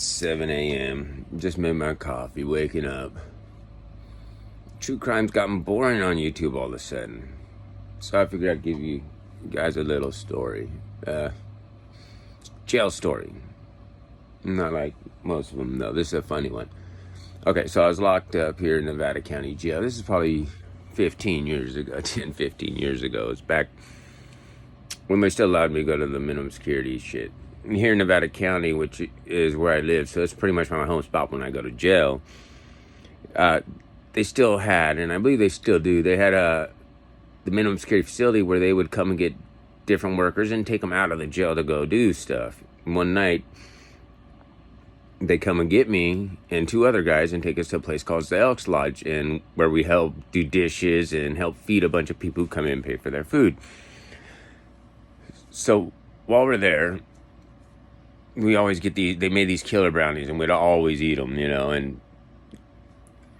7 a.m. Just made my coffee, waking up. True crime's gotten boring on YouTube all of a sudden. So I figured I'd give you guys a little story. Jail story. Not like most of them, though. This is a funny one. Okay, so I was locked up here in Nevada County Jail. This is probably 15 years ago, 10, 15 years ago. It's back when they still allowed me to go to the minimum security shit. And here in Nevada County, which is where I live, so it's pretty much my home spot when I go to jail. They still had, and I believe they still do, they had the minimum security facility where they would come and get different workers and take them out of the jail to go do stuff. One night, they come and get me and two other guys and take us to a place called the Elks Lodge, and where we help do dishes and help feed a bunch of people who come in and pay for their food. So while we're there, we always get they made these killer brownies, and we'd always eat them, and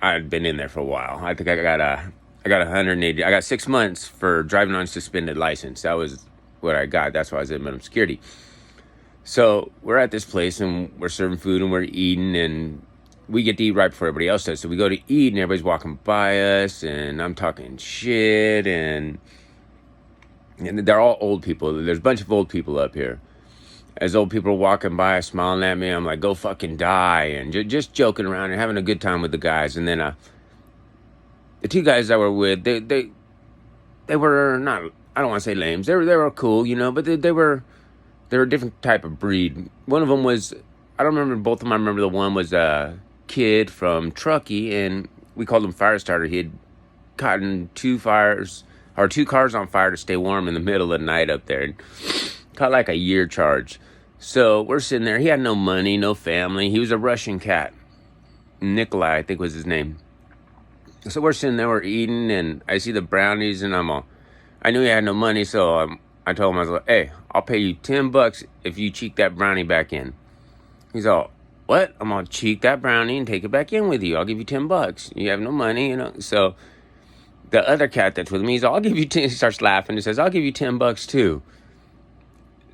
I'd been in there for a while. I think I got 180, I got 6 months for driving on suspended license. That was what I got. That's why I was in minimum security. So we're at this place, and we're serving food, and we're eating, and we get to eat right before everybody else does. So we go to eat, and everybody's walking by us, and I'm talking shit, and they're all old people. There's a bunch of old people up here. As old people are walking by, smiling at me, I'm like, go fucking die, and just joking around and having a good time with the guys. And then the two guys I were with, they were not, I don't want to say lames. They were cool, but they were a different type of breed. One of them was, I don't remember both of them. I remember the one was a kid from Truckee, and we called him Fire Starter. He had gotten two cars on fire to stay warm in the middle of the night up there, and caught like a year charge. So we're sitting there. He had no money, no family. He was a Russian cat. Nikolai, I think was his name. So we're sitting there, we're eating, and I see the brownies, and I knew he had no money, so I told him, I was like, hey, I'll pay you $10 if you cheek that brownie back in. He's all, what? I'm gonna cheek that brownie and take it back in with you. I'll give you $10. You have no money, So the other cat that's with me, he's all, I'll give you 10. He starts laughing. He says, I'll give you $10 too.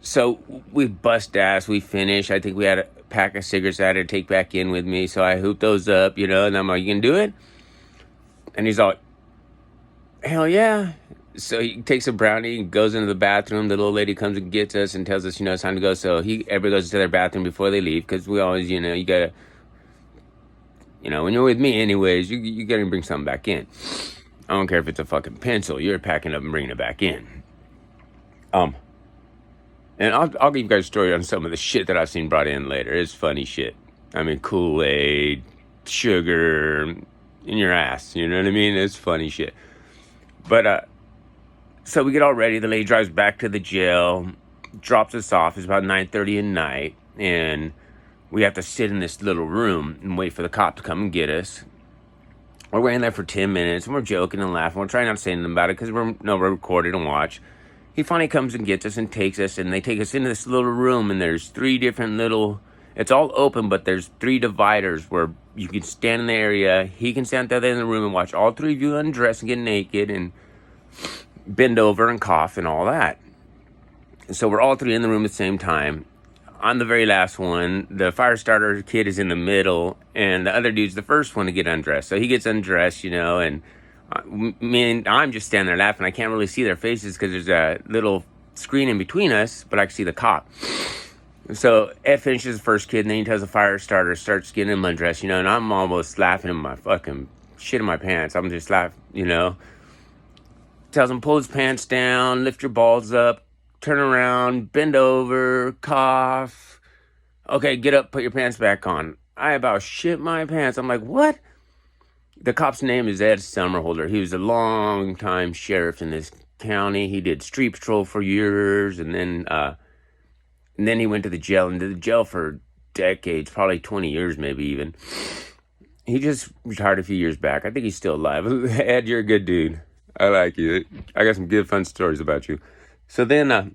So we bust ass, we finish. I think we had a pack of cigarettes I had to take back in with me. So I hooped those up, and I'm like, you can do it? And he's all, hell yeah. So he takes a brownie and goes into the bathroom. The little lady comes and gets us and tells us, it's time to go. So everybody goes to their bathroom before they leave. Because we always, you gotta, when you're with me anyways, you gotta bring something back in. I don't care if it's a fucking pencil. You're packing up and bringing it back in. And I'll give you guys a story on some of the shit that I've seen brought in later. It's funny shit. I mean, Kool-Aid, sugar, in your ass. You know what I mean? It's funny shit. But, so we get all ready. The lady drives back to the jail, drops us off. It's about 9:30 at night. And we have to sit in this little room and wait for the cop to come and get us. We're waiting there for 10 minutes, and we're joking and laughing. We're trying not to say anything about it because we're recorded and watch. He finally comes and gets us and takes us, and they take us into this little room, and there's three different it's all open, but there's three dividers where you can stand in the area. He can stand there in the room and watch all three of you undress and get naked and bend over and cough and all that. So we're all three in the room at the same time. On the very last one, the fire starter kid is in the middle, and the other dude's the first one to get undressed. So he gets undressed, and I'm just standing there laughing. I can't really see their faces because there's a little screen in between us, but I can see the cop. So Ed finishes the first kid, and then he tells the fire starter, starts getting him undressed, and I'm almost laughing in my fucking shit in my pants. I'm just laughing, Tells him, pull his pants down, lift your balls up, turn around, bend over, cough. Okay, get up, put your pants back on. I about shit my pants. I'm like, what? The cop's name is Ed Summerholder. He was a long-time sheriff in this county. He did street patrol for years, and then he went to the jail, and did the jail for decades, probably 20 years maybe even. He just retired a few years back. I think he's still alive. Ed, you're a good dude. I like you. I got some good, fun stories about you. So then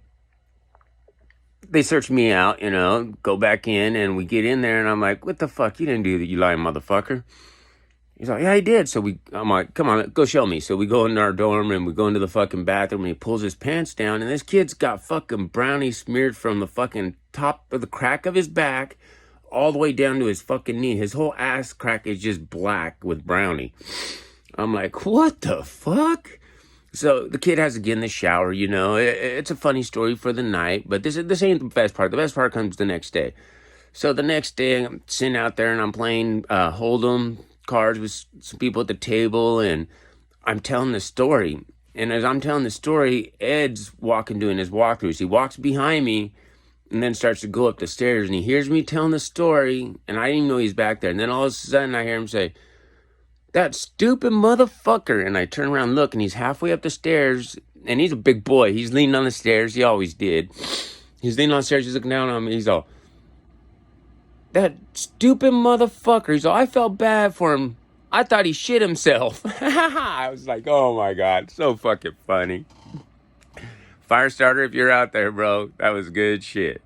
they search me out, go back in, and we get in there, and I'm like, what the fuck? You didn't do that, you lying motherfucker. He's like, yeah, he did. So I'm like, come on, go show me. So we go into our dorm, and we go into the fucking bathroom, and he pulls his pants down, and this kid's got fucking brownie smeared from the fucking top of the crack of his back all the way down to his fucking knee. His whole ass crack is just black with brownie. I'm like, what the fuck? So the kid has to get in the shower, you know. It's a funny story for the night, but this ain't the best part. The best part comes the next day. So the next day, I'm sitting out there and I'm playing Hold'em cards with some people at the table, and I'm telling the story. And as I'm telling the story, Ed's walking, doing his walkthroughs. He walks behind me and then starts to go up the stairs, and he hears me telling the story, and I didn't even know he's back there. And then all of a sudden, I hear him say, "That stupid motherfucker." And I turn around and look, and he's halfway up the stairs, and he's a big boy. He's leaning on the stairs. He always did. He's leaning on the stairs. He's looking down on me. He's all, "That stupid motherfucker." He's all, "I felt bad for him. I thought he shit himself." I was like, oh my God, so fucking funny. Firestarter, if you're out there, bro, that was good shit.